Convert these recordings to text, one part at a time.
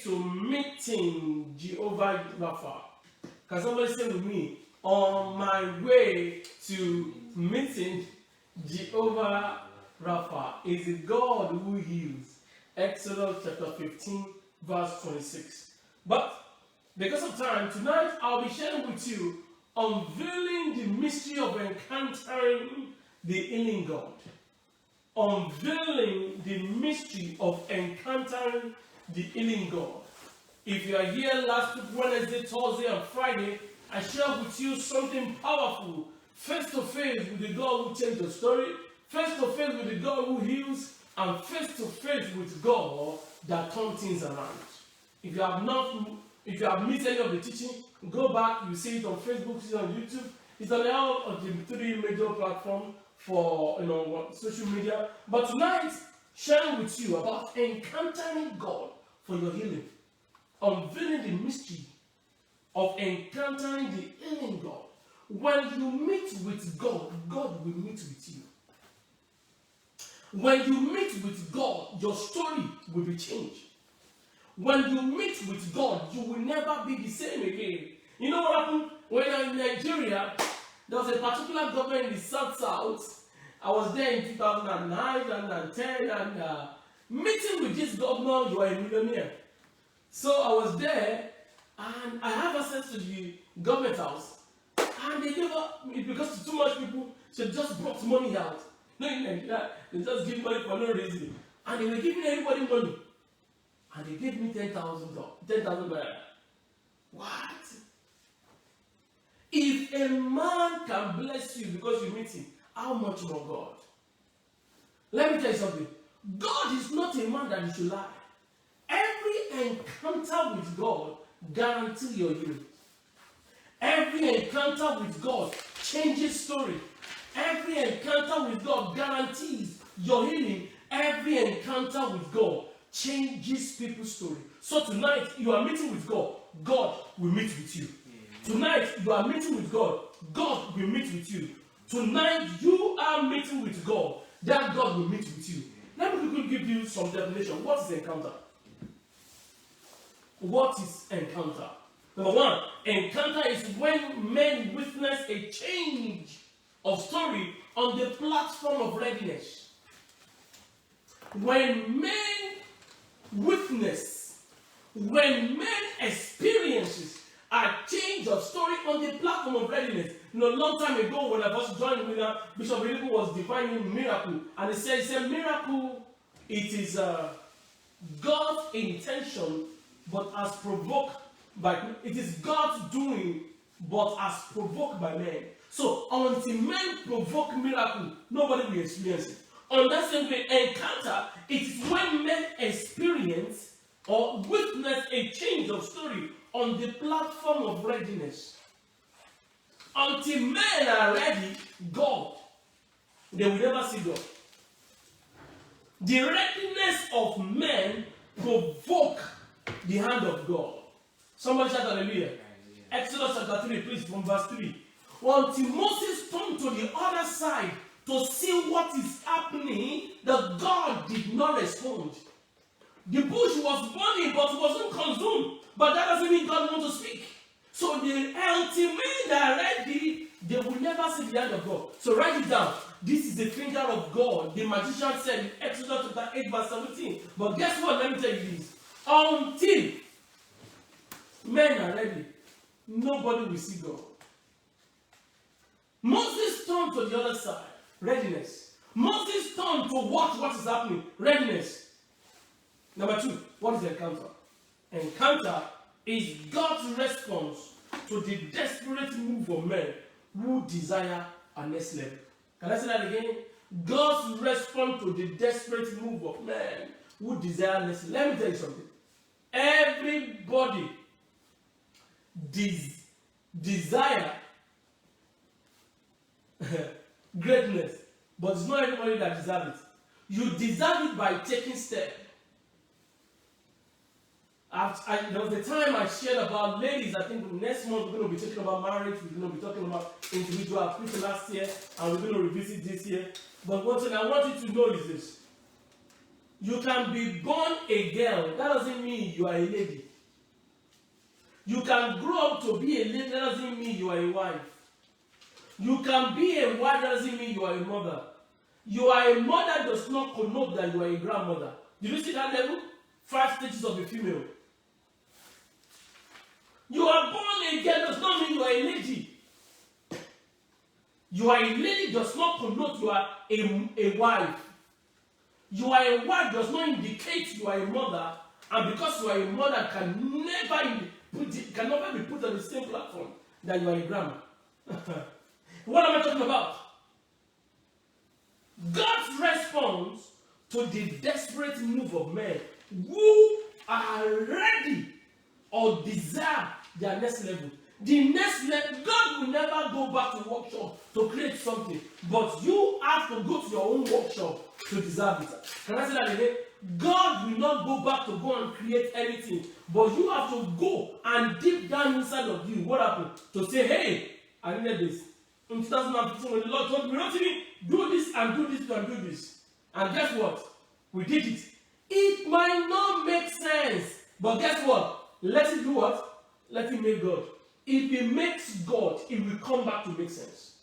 to meeting Jehovah Rapha. Can somebody say with me? On my way to meeting Jehovah Rapha is a God who heals. Exodus chapter 15, verse 26. But because of time, tonight I'll be sharing with you unveiling the mystery of encountering the healing God. Unveiling the mystery of encountering the healing God. If you are here last week, Wednesday, Thursday, and Friday, I shared with you something powerful. Face to face with the God who changed the story, face to face with the God who heals, and face to face with God that turns things around. If you have missed any of the teaching, go back. You see it on Facebook, see it on YouTube. It's on all of the 3 major platforms for social media. But tonight, sharing with you about encountering God for your healing, unveiling the mystery of encountering the healing God. When you meet with God, God will meet with you. When you meet with God, your story will be changed. When you meet with God, you will never be the same again. You know what happened? When I'm in Nigeria, there was a particular government in the South. I was there in 2009, 2010, and meeting with this governor, you are a millionaire. So I was there, and I have access to the government house, and they gave up, because too much people, so just brought money out. No, in Nigeria, they just give money for no reason. And they were giving everybody money. And they gave me $10,000. What? If a man can bless you because you meet him, how much more God? Let me tell you something. God is not a man that you should lie. Every encounter with God guarantees your healing. Every encounter with God changes story. Every encounter with God guarantees your healing. Every encounter with God changes people's story. So tonight you are meeting with God, God will meet with you. Tonight you are meeting with God, God will meet with you. Tonight you are meeting with God, that God will meet with you. Let me quickly give you some definition. What is encounter? What is encounter? Number 1, encounter is when men witness a change of story on the platform of readiness. When men experiences a change of story on the platform of readiness. You know, a long time ago when I was joined with Bishop Eliku was defining miracle, and he said miracle, it is God's intention, but as provoked by, it is God's doing, but as provoked by men. So until men provoke miracle, nobody will experience it. On that same way, encounter, it is when men experience or witness a change of story on the platform of readiness. Until men are ready, God, they will never see God. The readiness of men provoke the hand of God. Somebody shout hallelujah. Exodus chapter 3, please, from verse 3. Until Moses turned to the other side to see what is happening, that God did not respond. The bush was burning but wasn't consumed. But that doesn't mean God wants to speak. So the ultimate are ready, they will never see the hand of God. So write it down. This is the finger of God. The magician said in Exodus chapter 8 verse 17. But guess what? Let me tell you this. Until men are ready, nobody will see God. Moses turned to the other side. Readiness. Moses turned to watch what is happening. Readiness. Number 2, what is encounter? Encounter is God's response to the desperate move of men who desire a next level. Can I say that again? God's response to the desperate move of men who desire next level. Let me tell you something. Everybody desire greatness, but it's not everybody that deserves it. You deserve it by taking steps. There was a time I shared about ladies. I think next month we're going to be talking about marriage. We're going to be talking about individual. I preached last year, and we're going to revisit this year. But one thing I want you to know is this: You can be born a girl. That doesn't mean you are a lady. You can grow up to be a lady. That doesn't mean you are a wife. You can be a wife. That doesn't mean you are a mother. You are a mother does not connote that you are a grandmother. Did you see that level? 5 stages of a female. You are born a girl does not mean you are a lady. You are a lady does not connote you are a wife. You are a wife does not indicate you are a mother, and because you are a mother can never be put on the same platform that you are a grandma. What am I talking about? God's response to the desperate move of men who are ready or desire their next level. The next level, God will never go back to workshop to create something, but you have to go to your own workshop to deserve it. Can I say that again? God will not go back to go and create anything, but you have to go and deep down inside of you, what happened? To say, hey, I needed this. In 2015, when the Lord told me, do this and do this and do this. And guess what? We did it. It might not make sense, but guess what? Let it do what? Let it make God. If it makes God, it will come back to make sense.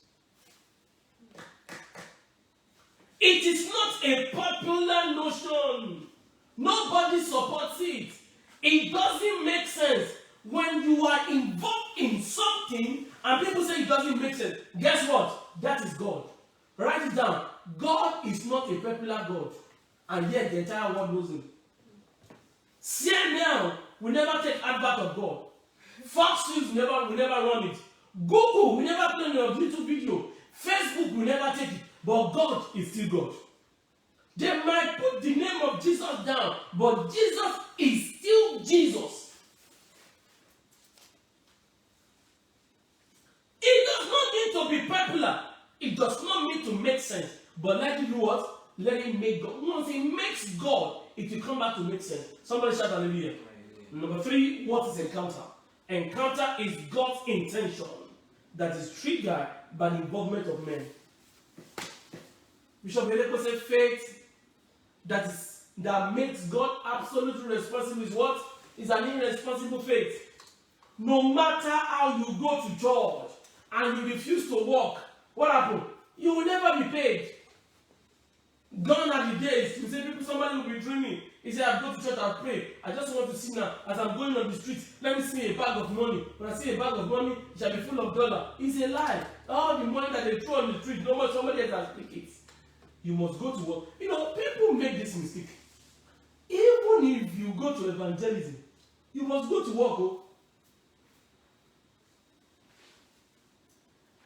It is not a popular notion. Nobody supports it. It doesn't make sense. When you are involved in something and people say it doesn't make sense, guess what? That is God. Write it down. God is not a popular God, and yet the entire world knows him. CNN will never take advert of God. Fox News will never run it. Google will never play your YouTube video. Facebook will never take it. But God is still God. They might put the name of Jesus down, but Jesus is still Jesus. It does not need to be popular. It does not need to make sense. But let it do what? Let it make God. Once it makes God, it will come back to make sense. Somebody shout hallelujah. Number 3, what is encounter? Encounter is God's intention that is triggered by the involvement of men. Bishop Eleko said faith that makes God absolutely responsible is what? Is an irresponsible faith. No matter how you go to church and you refuse to walk, what happened? You will never be paid. Gone are the days. You say somebody will be dreaming. He said, I go to church and pray. I just want to see now as I'm going on the street. Let me see a bag of money. When I see a bag of money, it shall be full of dollars. It's a lie. All the money that they throw on the street, no more somebody else has picked it. You must go to work. You know, people make this mistake. Even if you go to evangelism, you must go to work. Oh.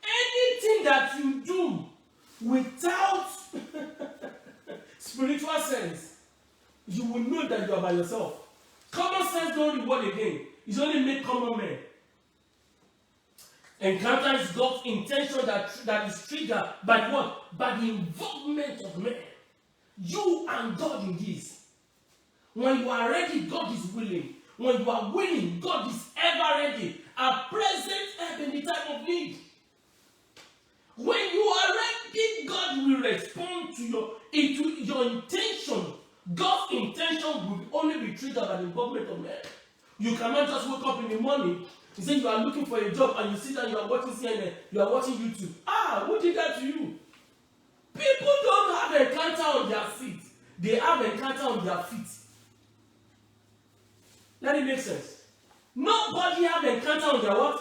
Anything that you do without spiritual sense, you will know that you are by yourself. Common sense don't reward again. It's only make common men. Encounter is God's intention that is triggered by what? By the involvement of men. You and God in this. When you are ready, God is willing. When you are willing, God is ever ready. A present help in the time of need. When you are ready, God will respond to your intention. God's intention will only be triggered by the involvement of men. You cannot just wake up in the morning and say you are looking for a job and you sit down, you are watching CNN, you are watching YouTube. Who did that to you? People don't have encounter on their feet. They have encounter on their feet. Let it make sense. Nobody have encounter on their what?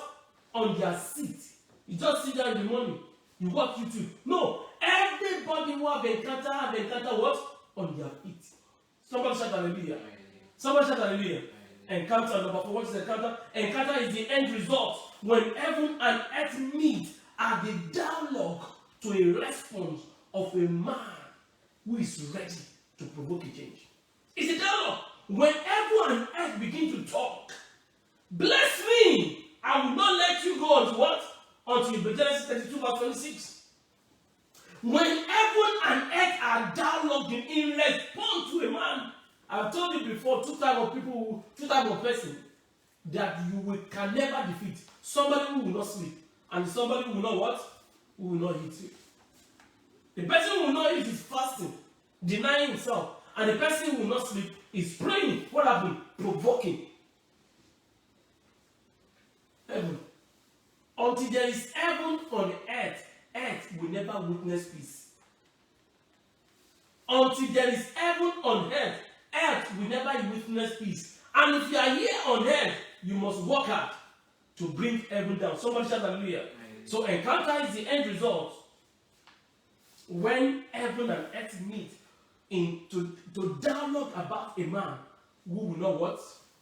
On their seat. You just sit down in the morning. You watch YouTube. No. Everybody who have encounter what? On their feet. Somebody shout hallelujah. Somebody shout hallelujah. Encounter number 4. What is encounter? Encounter is the end result when heaven and earth meet at the dialogue to a response of a man who is ready to provoke a change. It's a dialogue. When heaven and earth begin to talk, bless me, I will not let you go unto what? Until Genesis 32 verse 26. When heaven and earth are dialoguing in response to a man, I've told you before, two type of person that can never defeat. Somebody who will not sleep, and somebody who will not what? Who will not eat you. The person who will not eat is fasting, denying himself, and the person who will not sleep is praying. What happened? Provoking. Heaven. Until there is heaven on earth, earth will never witness peace. Until there is heaven on earth, earth will never witness peace. And if you are here on earth, you must work hard to bring heaven down. Somebody shout hallelujah. So encounter is the end result when heaven and earth meet to dialogue about a man who will not what?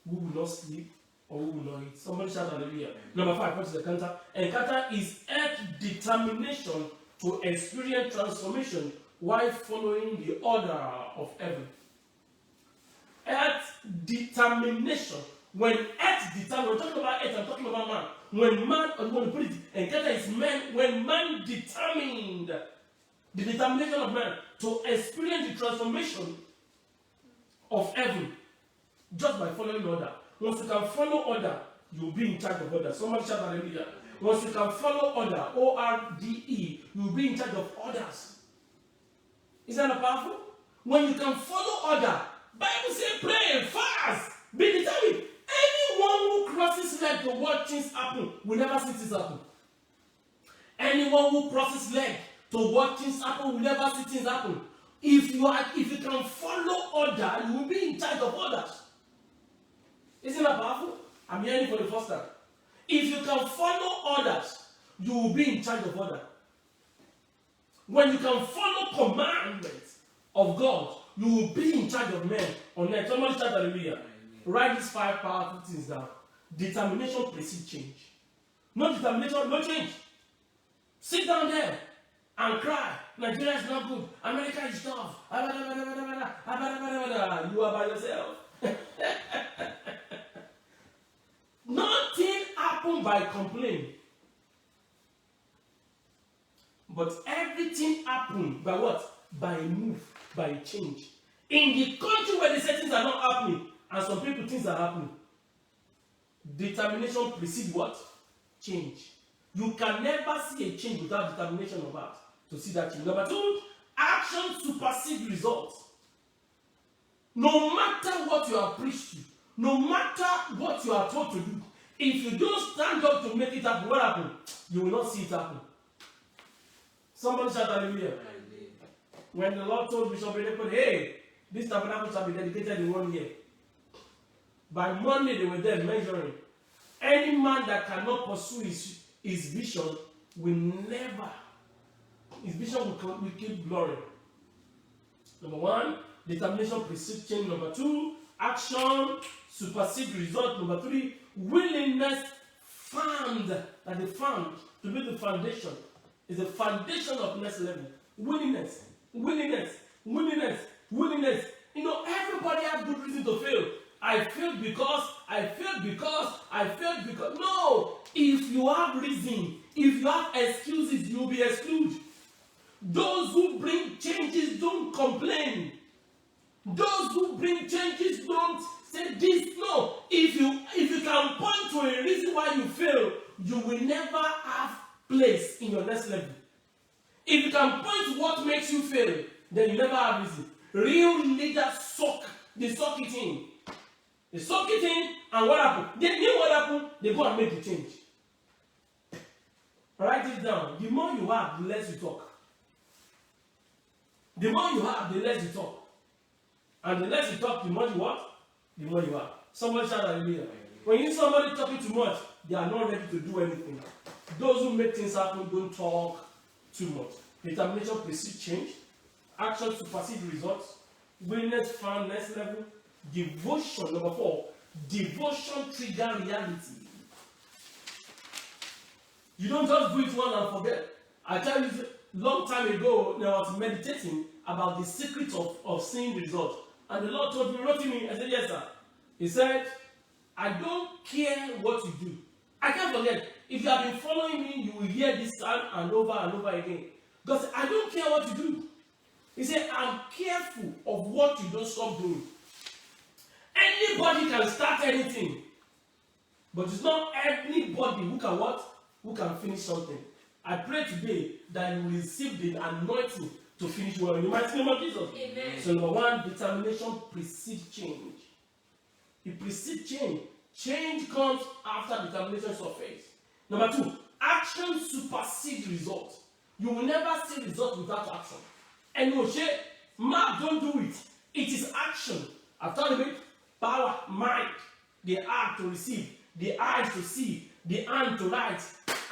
Who will not sleep or who will not eat. Somebody shout hallelujah. Number 5, what is encounter? Encounter is earth's determination to experience transformation while following the order of heaven. Earth's determination. When earth determined, we're talking about earth, I'm talking about man. When man, I'm going to put it, encounter is man, when man determined, the determination of man to experience the transformation of heaven just by following order. Once you can follow order, you'll be in charge of order. Somebody shout hallelujah. Once you can follow order, O-R-D-E, you'll be in charge of orders. Isn't that powerful? When you can follow order, Bible says pray, fast, be determined. Anyone who crosses leg to watch things happen will never see things happen. Anyone who crosses leg to watch things happen will never see things happen. If you can follow order, you will be in charge of orders. Isn't that powerful? I'm hearing for the first time. If you can follow orders, you will be in charge of order. When you can follow commandments of God, you will be in charge of men on earth. Somebody shout hallelujah. Write these 5 powerful things down. Determination precedes change. No determination, no change. Sit down there and cry. Nigeria is not good. America is tough. You are by yourself. Nothing happened by complaining. But everything happened by what? By a move, by a change. In the country where the things are not happening, and some people things are happening, determination precedes what? Change. You can never see a change without determination of heart to see that change. Number 2, action supersedes results. No matter what you are preached to, no matter what you are told to do, if you don't stand up to make it happen, what happens? You will not see it happen. Somebody shout hallelujah. When the Lord told Bishop Benekon, hey, this tabernacle shall be dedicated in 1 year. By Monday they were there measuring. Any man that cannot pursue his vision will never, his vision will keep blurring. Number 1, determination precedes change. Number 2, action supersedes result. Number 3, willingness found, that the found to be the foundation is the foundation of next level. Willingness. You know, everybody has good reason to fail. I failed because. No! If you have reason, if you have excuses, you'll be excluded. Those who bring changes don't complain. Those who bring changes don't say this. No. If you can point to a reason why you fail, you will never have place in your next level. If you can point to what makes you fail, then you never have reason. Real leaders suck it in. They suck it in, and what happened? They knew what happened, they go and make the change. Write it down. The more you have, the less you talk. The more you have, the less you talk. And the less you talk, the more you what? The more you have. Somebody shout hallelujah. When you see somebody talking too much, they are not ready to do anything. Those who make things happen don't talk too much. Determination precedes change. Action supersedes results. Willingness found next level. Devotion, number 4. Devotion trigger reality. You don't just do it once and forget. I tell you, long time ago, I was meditating about the secret of seeing results. And the Lord told me, wrote to me, I said, yes, sir. He said, I don't care what you do. I can't forget. If you have been following me, you will hear this time and over again. Because I don't care what you do. He said, I'm careful of what you don't stop doing. Anybody can start anything. But it's not anybody who can what? Who can finish something. I pray today that you will receive the anointing to finish well in the mighty name of Jesus. Amen. So number one, determination precedes change. It precedes change. Change comes after determination surface. Number two, action supersedes results. You will never see results without action. And you will say, Mark, don't do it. It is action. I've told you, power, mind, the heart to receive, the eyes to see, the hand to write,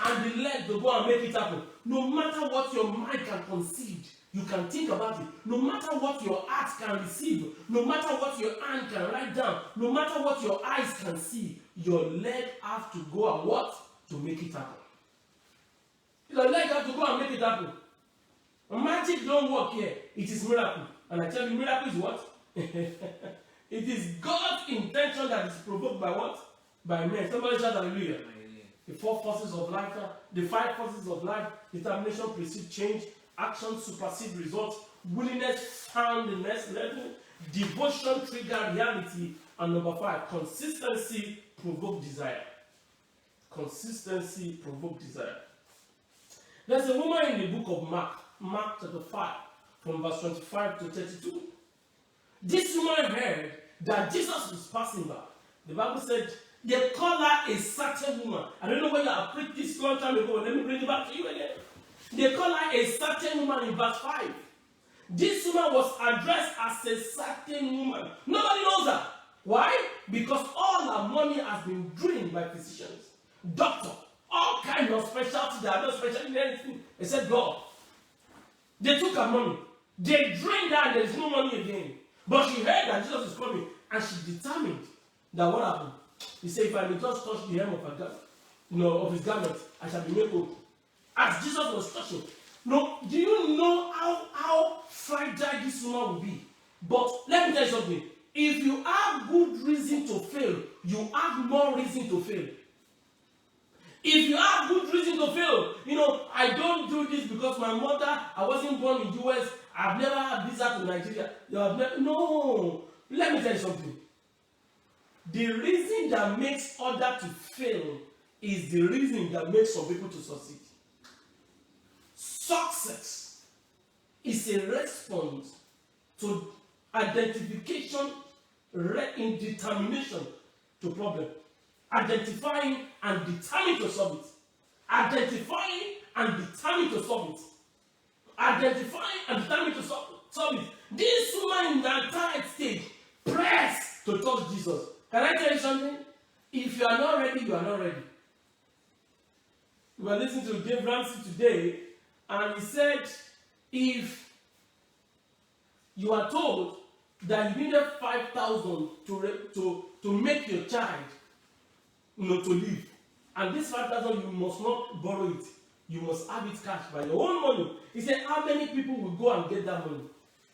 and the leg to go and make it happen. No matter what your mind can conceive, you can think about it. No matter what your heart can receive, no matter what your hand can write down, no matter what your eyes can see, your leg has to go and what? To make it happen. Your leg has to go and make it happen. Magic don't work here. It is miracle. And I tell you, miracle is what? It is God's intention that is provoked by what? By men. Somebody shout hallelujah. The four forces of life, the five forces of life, determination precedes change, action supersedes results, willingness found the next level, devotion trigger reality, and number five, consistency provoke desire. Consistency provoke desire. There's a woman in the book of Mark chapter 5, from verse 25 to 32. This woman heard that Jesus was passing by. The Bible said, they call her a certain woman. I don't know whether I preached this long time ago. Let me bring it back to you again. They call her a certain woman in verse 5. This woman was addressed as a certain woman. Nobody knows her. Why? Because all her money has been drained by physicians, doctors, all kinds of specialty. They are not special in anything except God. They took her money. They drained her and there is no money again. But she heard that Jesus is coming and she determined that what happened? He said, if I may just touch the hem of her garment, of his garment, I shall be made whole. As Jesus was touching. No, do you know how fragile this woman will be? But let me tell you something. If you have good reason to fail, you have more reason to fail. If you have good reason to fail, I don't do this because my mother, I wasn't born in the US, I've never had visa to Nigeria. No. Let me tell you something. The reason that makes others to fail is the reason that makes some people to succeed. Success is a response to identification in determination to problem. Identifying and determining to solve it. Identifying and determining to solve it. Identifying and determining to solve it. This woman in that entire stage pressed to touch Jesus. Can I tell you something? If you are not ready, you are not ready. We were listening to Dave Ramsey today, and he said, if you are told that you needed 5,000 to make your child, to live, and this 5,000 you must not borrow it, you must have it cash by your own money. He said, how many people will go and get that money?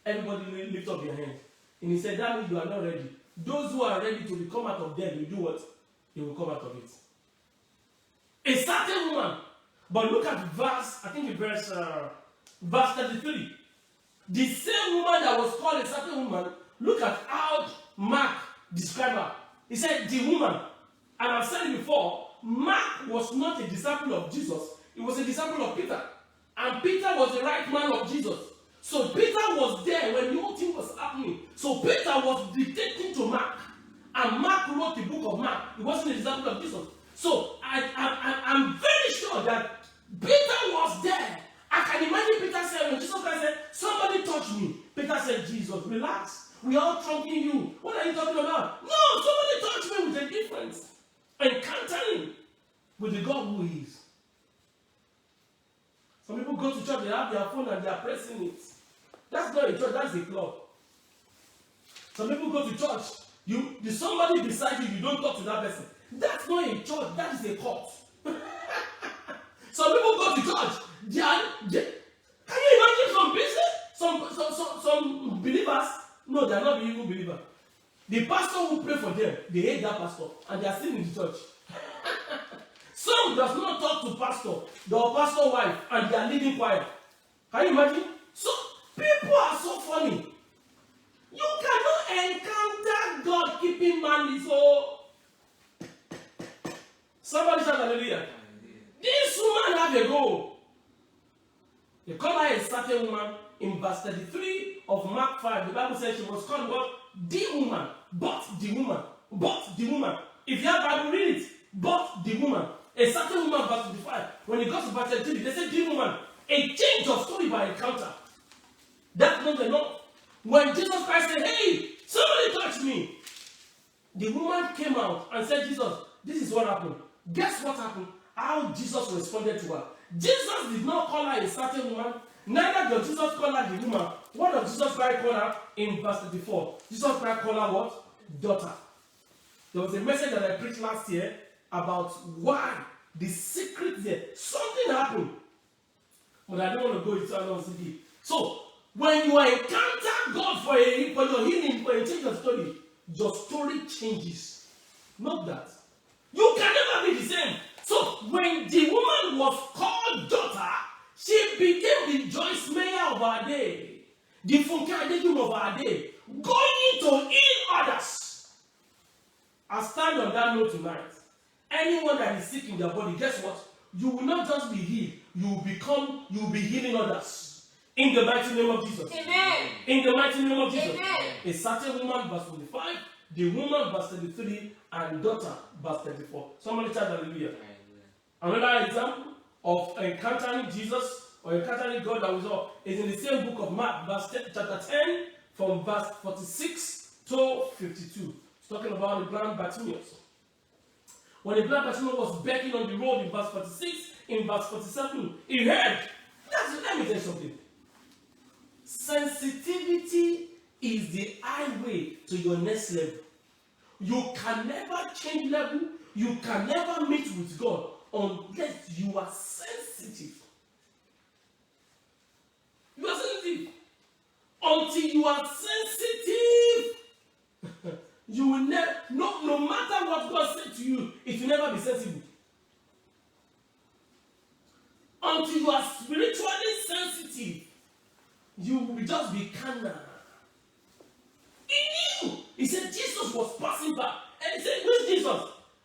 Everybody lift up their hand. And he said, that means you are not ready. Those who are ready to come out of debt will do what? They will come out of it. A certain woman. But look at verse 33. The same woman that was called a certain woman, look at how Mark described her. He said, the woman. And I've said it before, Mark was not a disciple of Jesus. He was a disciple of Peter. And Peter was the right man of Jesus. So Peter was there when the whole thing was happening. So Peter was dictating to Mark. And Mark wrote the book of Mark. He wasn't a disciple of Jesus. So I'm very sure that Peter was there. I can imagine Peter said, when Jesus Christ said, somebody touch me. Peter said, Jesus, relax. We are all trunking you. What are you talking about? No, somebody touch me with a difference. Encountering with the God who is. Some people go to church, they have their phone and they are pressing it. That's not a church, that's a club. Some people go to church, there's somebody beside you, you don't talk to that person. That's not a church, that is a cult. Some people go to church, can you imagine some business? Some believers, no, they are not even believers. The pastor who pray for them, they hate that pastor, and they are still in the church. Some does not talk to pastor, the pastor wife, and they are leading choir. Can you imagine? So people are so funny. You cannot encounter God keeping malice. So somebody shout hallelujah. This woman had a goal. They call her a certain woman. in verse 33 of Mark 5, the Bible says she was called what? The woman. But the woman. But the woman. If you have Bible, read it. But the woman. A certain woman, verse 25. When it goes to verse 33, they say the woman. A change of story by encounter. That's not enough. When Jesus Christ said, hey, somebody touched me. The woman came out and said, Jesus, this is what happened. Guess what happened? How Jesus responded to her. Jesus did not call her a certain woman. Neither did Jesus call her the woman. What does Jesus Christ call her in verse 34? Jesus Christ called her what? Daughter. There was a message that I preached last year about why the secret there. Something happened. But I don't want to go into another deep. So, when you encounter God for your healing, for a change of story, your story changes. Not that. You can never be the same. So, when the woman was called daughter, she became the Joyce Meyer of our day, the Funke Adedum of our day, going to heal others. I stand on that note tonight. Anyone that is sick in their body, guess what? You will not just be healed, you will be healing others. In the mighty name of Jesus. Amen. In the mighty name of Jesus. Amen. A certain woman, verse 25, the woman, verse 33, and daughter, verse 34. Somebody shout hallelujah. Another example of encountering Jesus or encountering God that we saw is in the same book of Mark, chapter 10, from verse 46 to 52. It's talking about the blind Bartimaeus. When the blind Bartimaeus was begging on the road in verse 46, in verse 47, he heard. Let me tell you something. Sensitivity is the highway to your next level. You can never change level. You can never meet with God unless you are sensitive. You are sensitive. Until you are sensitive, you will never, no matter what God said to you, it will never be sensible. Until you are spiritually sensitive, you will just be carnal. He knew. He said Jesus was passing by. And he said, who's Jesus?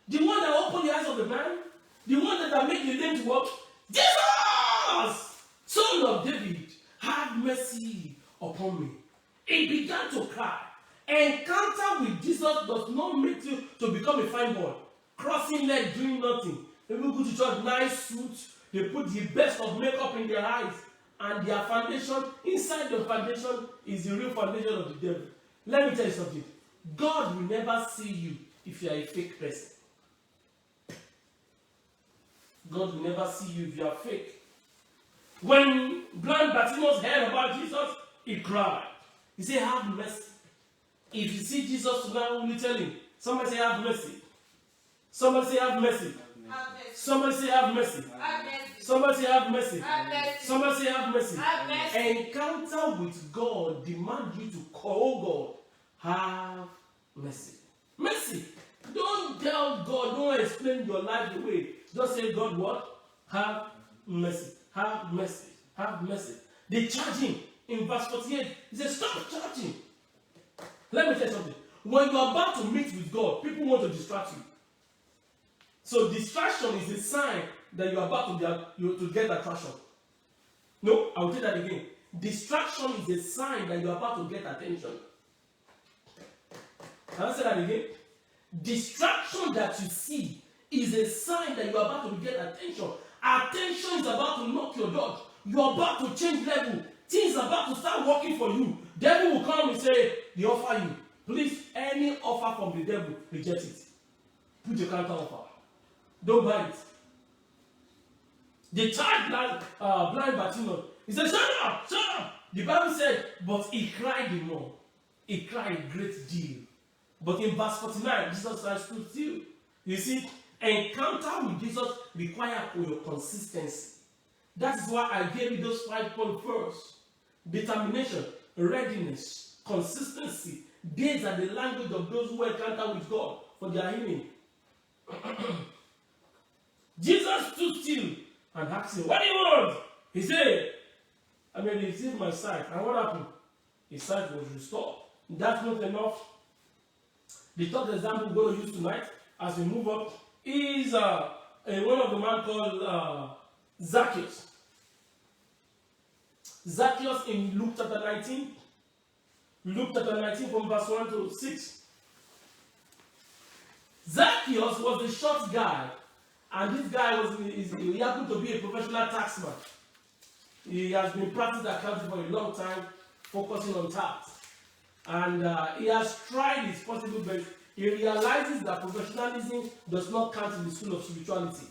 The one that opened the eyes of the man? The one that made the lame to walk? Jesus! Son of David, have mercy upon me. He began to cry. Encounter with Jesus does not make you to become a fine boy. Crossing leg, doing nothing. People go to church, nice suits. They put the best of makeup in their eyes. And their foundation, inside the foundation, is the real foundation of the devil. Let me tell you something. God will never see you if you are a fake person. God will never see you if you are fake. When blind Bartimaeus heard about Jesus, he cried. He said, have mercy. If you see Jesus now, will you tell him? Somebody say, have mercy. Somebody say, have mercy. Have mercy. Somebody say, have mercy. Have mercy. Somebody say, have mercy. Have mercy. Somebody say, have mercy. Have mercy. Encounter with God demands you to call God, have mercy. Mercy. Don't tell God, don't explain your life the way. Just say, God, what? Have mercy. Have mercy. Have mercy. They charge him in verse 48. He says, stop charging. Let me tell you something. When you are about to meet with God, people want to distract you. So distraction is a sign that you are about to get attraction. No, I will say that again. Distraction is a sign that you are about to get attention. Can I say that again? Distraction that you see is a sign that you are about to get attention. Attention is about to knock your door. You are about to change level. Things are about to start working for you. Devil will come and say, they offer you. Please, any offer from the devil, reject it. Put your counter offer. Don't buy it. The child blind Bartimaeus. He said, shut up, shut up. The Bible said, but he cried the more. He cried a great deal. But in verse 49, Jesus Christ stood still. You see, encounter with Jesus requires your consistency. That is why I gave you those 5 points first. Determination, readiness, consistency. These are the language of those who encounter with God for their healing. Jesus stood still and asked him, what do you want? He said, I mean, he received my sight. And what happened? His sight was restored. That's not enough. The third example we're going to use tonight, as we move up, is one of the man called Zacchaeus. Zacchaeus in Luke chapter 19. Luke chapter 19 from verse 1 to 6. Zacchaeus was a short guy, and this guy he happened to be a professional taxman. He has been practicing accounting for a long time, focusing on tax. And he has tried his possible best. He realizes that professionalism does not count in the school of spirituality.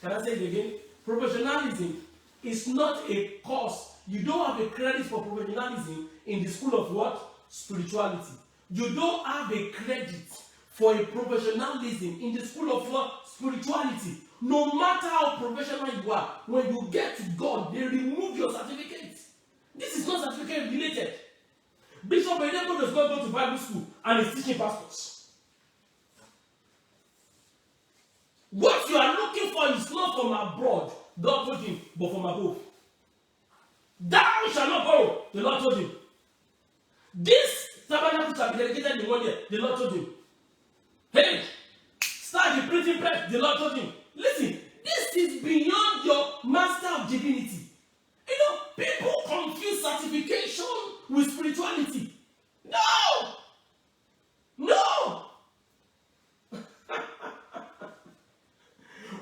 Can I say it again? Professionalism is not a course. You don't have a credit for professionalism in the school of what? Spirituality. You don't have a credit for a professionalism in the school of what? Spirituality. No matter how professional you are, when you get to God, they remove your certificate. This is not certificate related. Bishop Edebo does not go to Bible school and is teaching pastors. What you are looking for is not from abroad, God told him, but from above. Thou shalt not borrow, the Lord told him. This tabernacle shall be dedicated in 1 year, the Lord told him. Hey, start the printing press, the Lord told him. Listen, this is beyond your master of divinity. You know, people confuse certification with spirituality. No! No!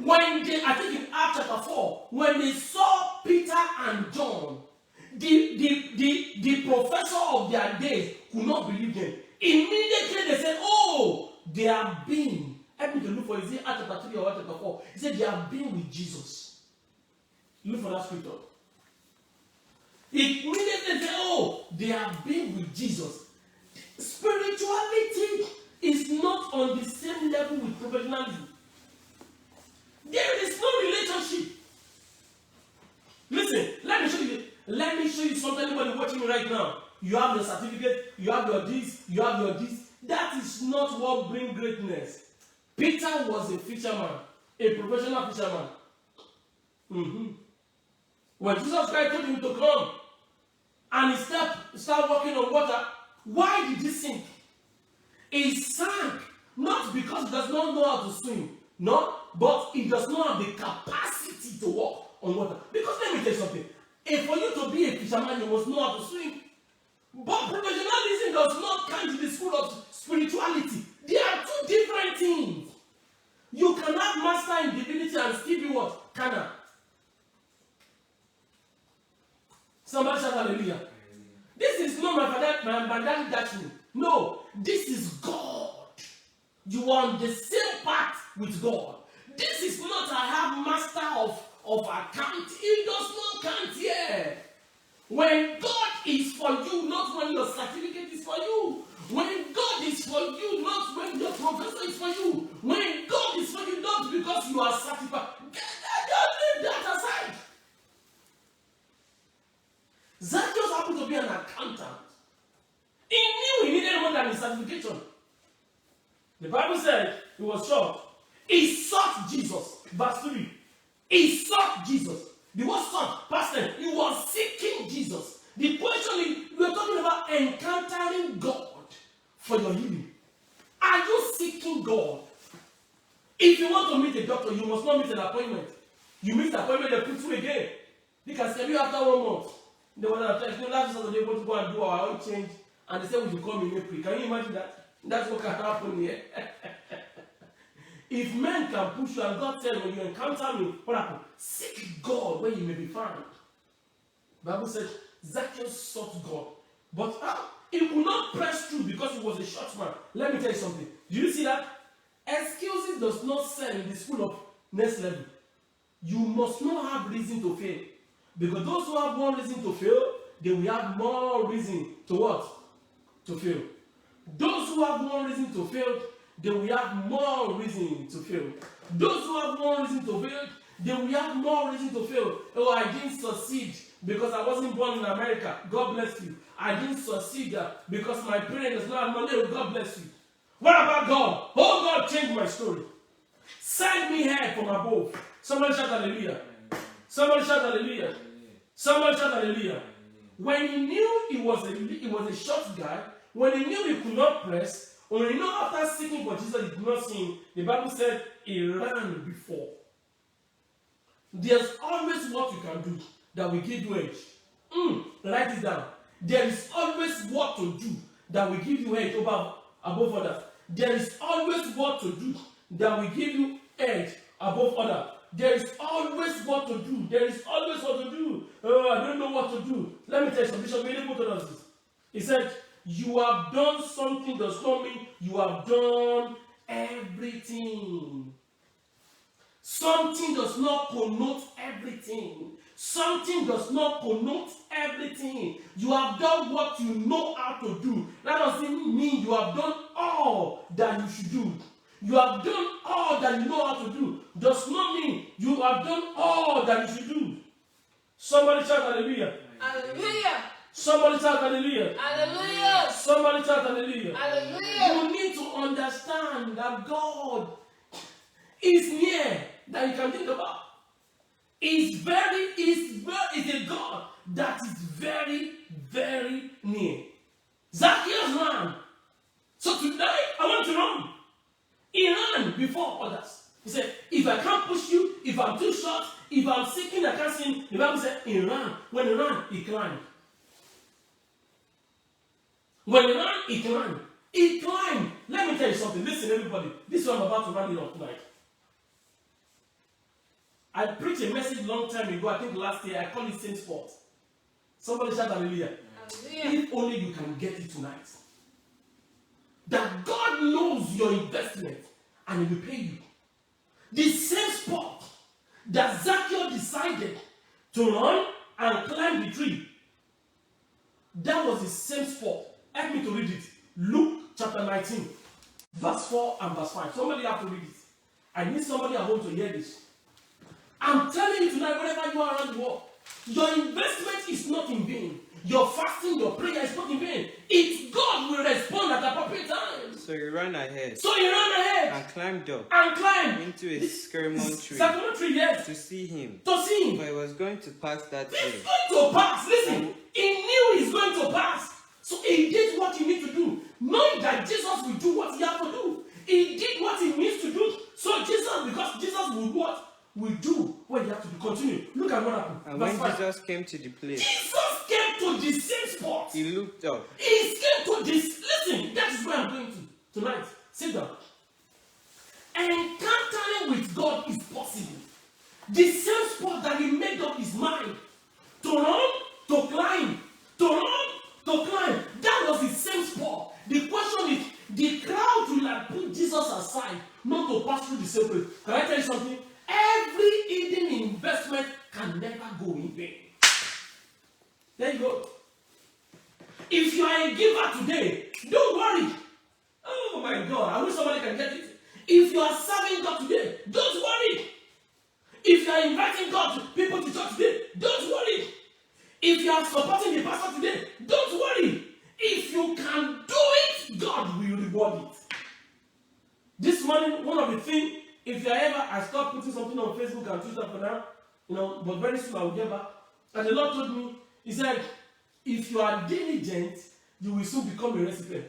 When they, I think in Acts chapter 4, when they saw Peter and John, the professor of their days could not believe them. Immediately they said, oh, they have been. Help me to look for it. Is it Acts chapter 3 or Acts chapter 4? He said they have been with Jesus. Look for that scripture. Immediately they said, oh, they have been with Jesus. Spirituality is not on the same level with professionalism. There is no relationship. Listen, let me show you something. Anybody watching me right now, you have your certificate, you have your this, you have your this. That is not what brings greatness. Peter was a fisherman, a professional fisherman. When Jesus Christ told him to come, and he started walking on water, why did he sink? He sank not because he does not know how to swim. No, but he does not have the capacity to walk on water. Because let me tell you something. If for you to be a fisherman, you must know how to swim. But professionalism does not count in the school of spirituality. They are two different things. You cannot master in divinity and still be what? Carnal. Somebody shout hallelujah. This is not my daddy that's me. No, this is God. You are on the same path with God. This is not I have master of account. It does not count here. When God is for you, not when your certificate is for you. When God is for you, not when your professor is for you. When God is for you, not because you are certified. Leave that aside. Zacchaeus happened to be an accountant. He knew he needed more than his certification. The Bible said he was short. He sought Jesus. Verse 3. He sought Jesus. The word sought, past tense, he was seeking Jesus. The question is, we are talking about encountering God for your healing. Are you seeking God? If you want to meet a doctor, you must not miss an appointment. You miss the appointment, they put you again. They can schedule you after 1 month. They were last Saturday able to go and do our own change, and they said we should come in April. Can you imagine that? That's what can happen here. If men can push you, and God said, when you encounter me, what happened? Seek God where you may be found. The Bible says Zacchaeus sought God, but he could not press through because he was a short man. Let me tell you something. Do you see that? Excuses does not sell in the school of next level. You must not have reason to fail. Because those who have one reason to fail, they will have more reason to what? To fail. Those who have one reason to fail, they will have more reason to fail. Those who have one reason to fail, they will have more reason to fail. Oh, I didn't succeed because I wasn't born in America. God bless you. I didn't succeed because my parents does not have money. God bless you. What about God? Oh, God changed my story. Send me help from above. Somebody shout hallelujah. Somebody shout hallelujah. Somebody shout hallelujah. When he knew he was a short guy, when he knew he could not press, when he knew after seeking for Jesus, he did not see him, the Bible said he ran before. There's always what you can do that will give you edge. Write it down. There is always what to do that will give you edge above others. There is always what to do that will give you edge above others. There is always what to do. There is always what to do. Oh, I don't know what to do. Let me tell you something. Bishop William told us this. He said, you have done something does not mean you have done everything. Something does not connote everything. Something does not connote everything. You have done what you know how to do. That doesn't mean you have done all that you should do. You have done all that you know how to do. Does not mean you have done all that you should do. Somebody shout hallelujah. Hallelujah. Somebody shout hallelujah. Hallelujah. Somebody shout hallelujah. Hallelujah. You need to understand that God is near that you can think about. Is a God that is very, very near. Zacchaeus ran. So tonight, I want to run. He ran before others. He said, if I can't push you, if I'm too short, if I'm sinking, I can't sing. The Bible said, he ran. When he ran, he climbed. When he ran, he climbed. He climbed. Let me tell you something. Listen, everybody. This is what I'm about to run it on tonight. I preached a message long time ago, I think last year. I call it Saint Sport. Somebody shout hallelujah. Hallelujah. If only you can get it tonight. That God knows your investment and He will pay you. The same spot that Zacchaeus decided to run and climb the tree, that was the same spot. Help me to read it. Luke chapter 19, verse 4 and verse 5. Somebody have to read it. I need somebody at home to hear this. I'm telling you tonight, wherever you are around the world, your investment is not in vain. Your fasting, your prayer is not in vain. It's God will respond at appropriate times. So he ran ahead And climbed up and climbed into a sycamore tree sycamore tree, yes, to see him, to see for him. he was going to pass that way. He's going to pass. Listen, he knew he's going to pass. So he did what he needed to do, knowing that Jesus will do what he had to do. He did what he needs to do. So because Jesus will what? Will do what he has to do. Continue. Look at what happened. And Verse when 5. Jesus came to the place, Jesus came to the same spot. he looked up. He came to this. Listen, that is where I'm going to tonight. Sit down. Encountering with God is possible. The same spot that he made up his mind to run, to climb, to run, to climb. That was the same spot. The question is, the crowd will have put Jesus aside, not to pass through the same place. Can I tell you something? Every hidden investment can never go in vain. There you go. If you are a giver today, don't worry. Oh my God, I wish somebody can get it. If you are serving God today, don't worry. If you are inviting people to church today, don't worry. If you are supporting the pastor today, don't worry. If you can do it, God will reward it. This morning, one of the things, if you are ever, I stopped putting something on Facebook and Twitter for now, but very soon I will get back. And the Lord told me, He said, if you are diligent, you will soon become a recipient.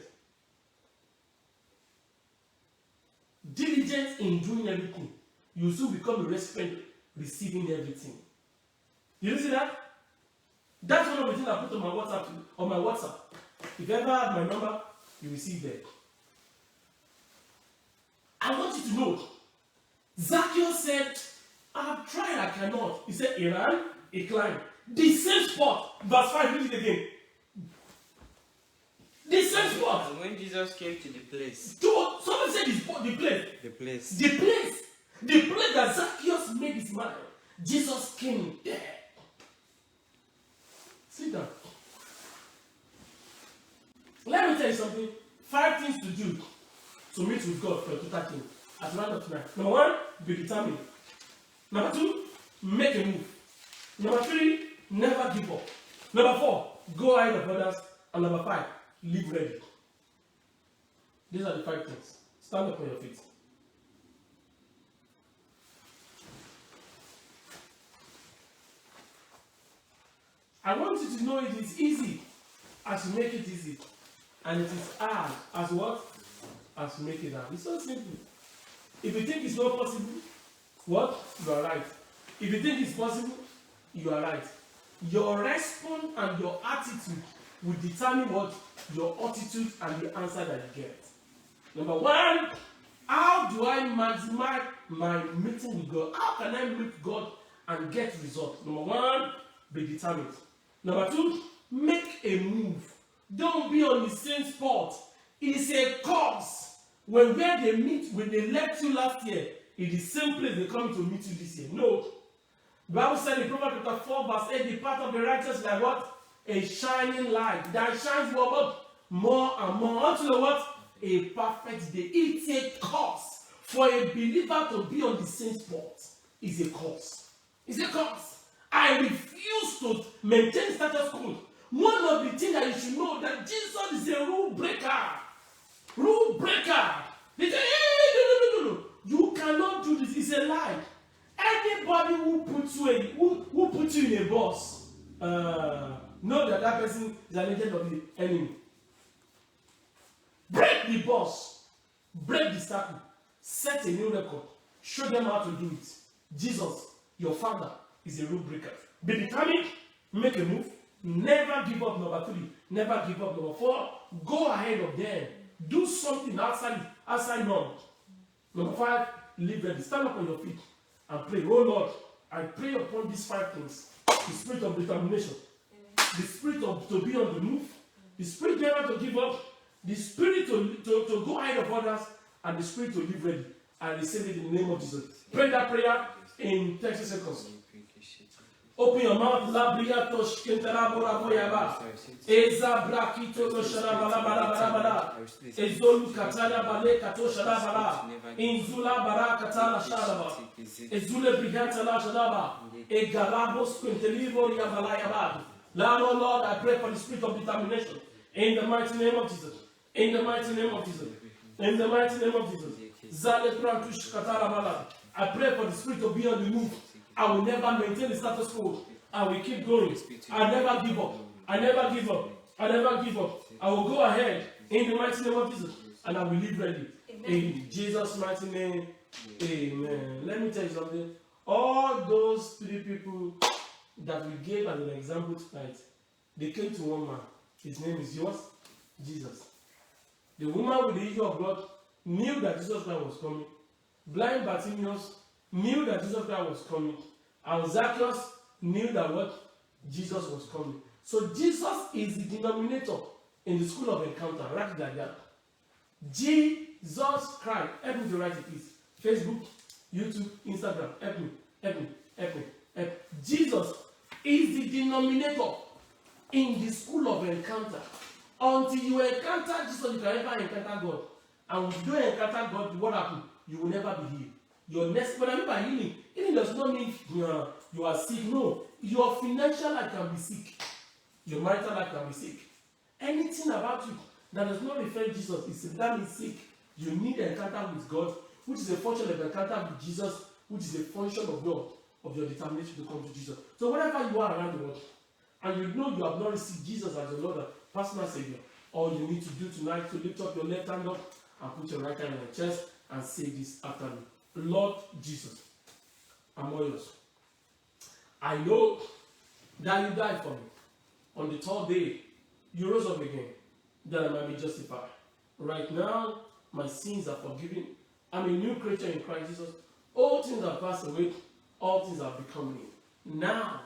Diligent in doing everything, you will soon become a recipient, receiving everything. You see that? That's one of the things I put on my WhatsApp. If you ever have my number, you will see there. I want you to know, Zacchaeus said, I've tried, I cannot. He said, he ran, he climbed. The same spot. Verse 5, read it again. The same spot. And when Jesus came to the place, Somebody said the place. the place, The place that Zacchaeus made his mind. Jesus came there. Sit down. Let me tell you something. 5 things to do to meet with God for a total thing at the end of tonight. Number 1, be determined. Number 2, make a move. Number 3, never give up. Number 4, go ahead of others. And number 5, live ready. These are the 5 things. Stand up on your feet. I want you to know it is easy as you make it easy. And it is hard as what? As you make it hard. It's so simple. If you think it's not possible, what? You are right. If you think it's possible, you are right. Your response and your attitude will determine what your attitude and the answer that you get. Number one, how do I maximize my meeting with God? How can I meet God and get results? Number one, be determined. Number two, make a move. Don't be on the same spot. It is a cause. When they meet, when they left you last year, it is the same place they come to meet you this year. No. The Bible said in Proverbs chapter 4, verse 8, the path of the righteous like what? A shining light that shines what? More and more unto the what? A perfect day. It's a cause for a believer to be on the same spot. It's a cause. It's a cause. I refuse to maintain status quo. One of the things that you should know that Jesus is a rule breaker. Rule breaker. They say, hey, no. You cannot do this. It's a lie. Anybody who puts you in a box, know that person is an agent of the enemy. Break the boss, break the circle, set a new record, show them how to do it. Jesus, your father, is a rule breaker. Be determined, make a move, never give up. Number 3, never give up. Number 4, go ahead of them. Do something outside norm. Number 5, live ready. Stand up on your feet and pray. Oh Lord, I pray upon these 5 things. The spirit of determination, the spirit of to be on the move, the spirit never to give up, the spirit to go ahead of others, and the spirit to live ready. I receive it in the name of Jesus. Pray that prayer in 30 seconds. Open your mouth. Labria tosh kentara bora boyaba. Eza brakito to shara bala bala bala bala. Ezolu katala bale kato shara bala. Inzula bara katala shara. Ezule briganta la shara. Egalabos kwentelivo yabala yaba. Lord, I pray for the spirit of determination in the mighty name of Jesus. In the mighty name of Jesus. In the mighty name of Jesus. Zale prantush katala bala. I pray for the spirit to be on the move. I will never maintain the status quo. I will keep going. I never give up. I never give up. I never give up. I will go ahead in the mighty name of Jesus, and I will live ready. Amen. In Jesus' mighty name, amen. Let me tell you something. All those 3 people that we gave as an example tonight, they came to one man. His name is yours, Jesus. The woman with the issue of blood knew that Jesus Christ was coming. Blind Bartimaeus knew that Jesus Christ was coming. And Zacchaeus knew that what? Jesus was coming. So Jesus is the denominator in the school of encounter. Write like that. Jesus Christ. Help me to write it, please. Facebook, YouTube, Instagram. Help me. Jesus is the denominator in the school of encounter. Until you encounter Jesus, you can never encounter God. And when you don't encounter God, what happens? You will never be healed. Your next, when I mean by healing does not mean you are sick. No, your financial life can be sick. Your marital life can be sick. Anything about you that does not refer to Jesus is that is sick. You need an encounter with God, which is a function of encounter with Jesus, which is a function of God, of your determination to come to Jesus. So wherever you are around the world, and you know you have not received Jesus as your Lord and personal Savior, all you need to do tonight to lift up your left hand up and put your right hand on your chest and say this after me. Lord Jesus, I'm all yours. I know that you died for me. On the 3rd day, you rose up again, that I might be justified. Right now, my sins are forgiven. I'm a new creature in Christ Jesus. All things have passed away. All things have become new. Now,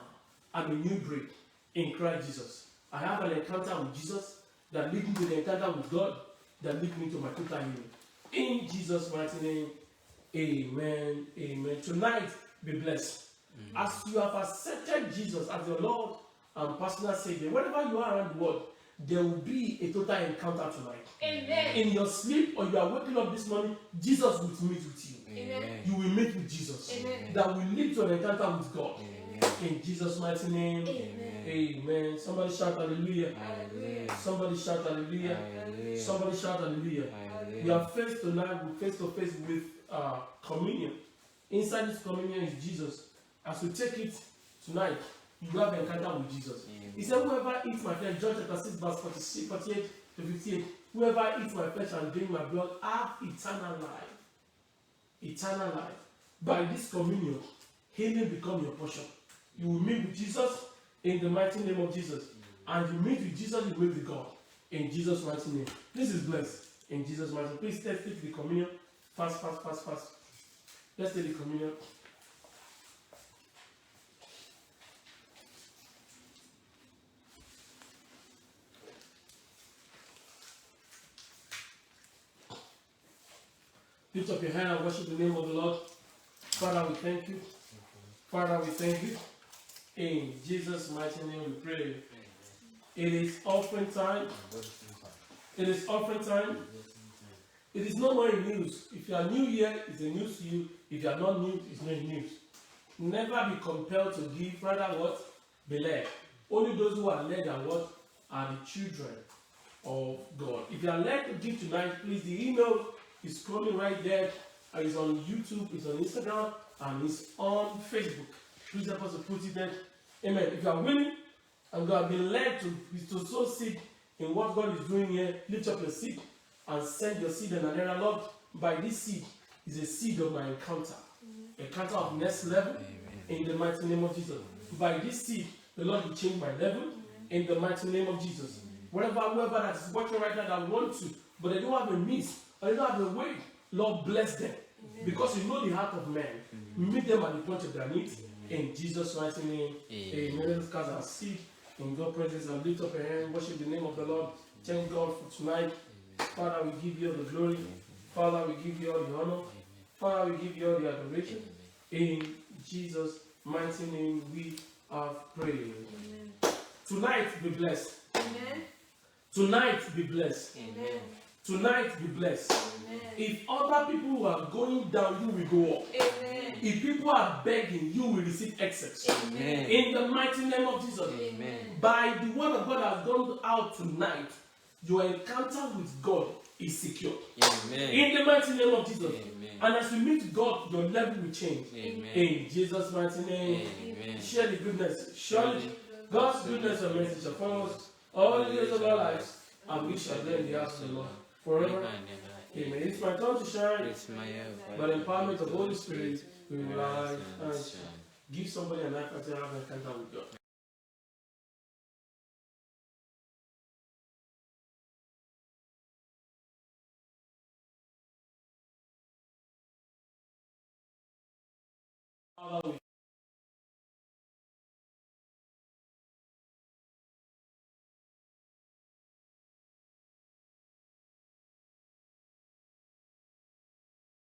I'm a new breed in Christ Jesus. I have an encounter with Jesus that leads me to the encounter with God that leads me to my total healing. In Jesus' mighty name, amen. Amen. Tonight, be blessed. As you have accepted Jesus as your Lord and personal Savior, wherever you are around the world, there will be a total encounter tonight. Amen. In your sleep or you are waking up this morning, Jesus will meet with you. Amen. You will meet with Jesus. Amen. That will lead to an encounter with God. Amen. In Jesus' mighty name, Amen. amen. Somebody shout hallelujah. Hallelujah. Somebody shout hallelujah. Hallelujah. Somebody shout hallelujah. Hallelujah. We are faced tonight, we're face to face with communion. Inside this communion is Jesus. As we take it tonight, you have an encounter with Jesus. Amen. He said, whoever eats my flesh, John chapter 6, verse 48 to 58, whoever eats my flesh and drink my blood have eternal life. Eternal life. By this communion, healing becomes your portion. You will meet with Jesus In the mighty name of Jesus. And you meet with Jesus, you meet with God. In Jesus' mighty name. This is blessed. In Jesus' mighty name. Please let's take the communion. Fast. Let's take the communion. Lift up your hand and worship the name of the Lord. Father, we thank you. Father, we thank you. In Jesus' mighty name we pray. It is offering time. It is offering time. It is no more in news. If you are new here, it's a news to you. If you are not new, it's not news. Never be compelled to give. Rather what? Be led. Only those who are led are what? Are the children of God. If you are led to give tonight, please, the email is scrolling right there. It's on YouTube, it's on Instagram, and it's on Facebook. Please help us to put it there. Amen. If you are willing and you have been led to sow seed in what God is doing here, lift up your seed and send your seed and an error. Lord, by this seed is a seed of my encounter. Encounter of next level. In the mighty name of Jesus. By this seed, the Lord will change my level. In the mighty name of Jesus. Whoever that is watching right now that want to, but they don't have a means, or they don't have a way, Lord bless them. Because you know the heart of man. Meet them at the point of their needs. In Jesus' mighty name. Amen. Let's cast our seed in God's presence and lift up your hand. Worship the name of the Lord. Thank God for tonight. Father, we give you all the glory. Father, we give you all the honor. Father, we give you all the adoration. In Jesus' mighty name we have prayed. Tonight be blessed. Amen. Tonight be blessed. Amen. Tonight be blessed. Amen. If other people are going down, you will go up. Amen. If people are begging, you will receive excess. Amen. In the mighty name of Jesus. Amen. By the word of God that has gone out tonight, your encounter with God is secure. Amen. In the mighty name of Jesus. Amen. And as you meet God, your level will change. Amen. In Jesus' mighty name. Amen. Share the goodness. Surely God's goodness and mercy shall follow us all the days of our lives, and we shall dwell in the house of the Lord forever. Amen. It's my turn to shine. It's my help. By the empowerment of the Holy Spirit, we will rise and shine. Give somebody a knife and say, have an encounter with God. Father, we